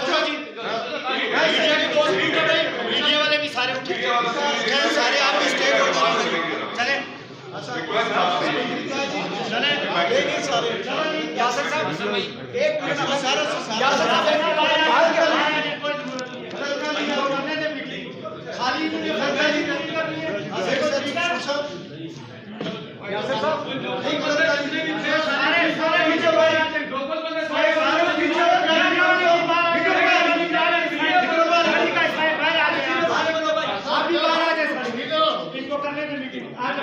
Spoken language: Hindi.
चलो जी मीडिया वाले भी सारे उठे सारे आप स्टेट चले यासर साहब एक मिनट खाली यासर इनको करने दे मीटिंग आज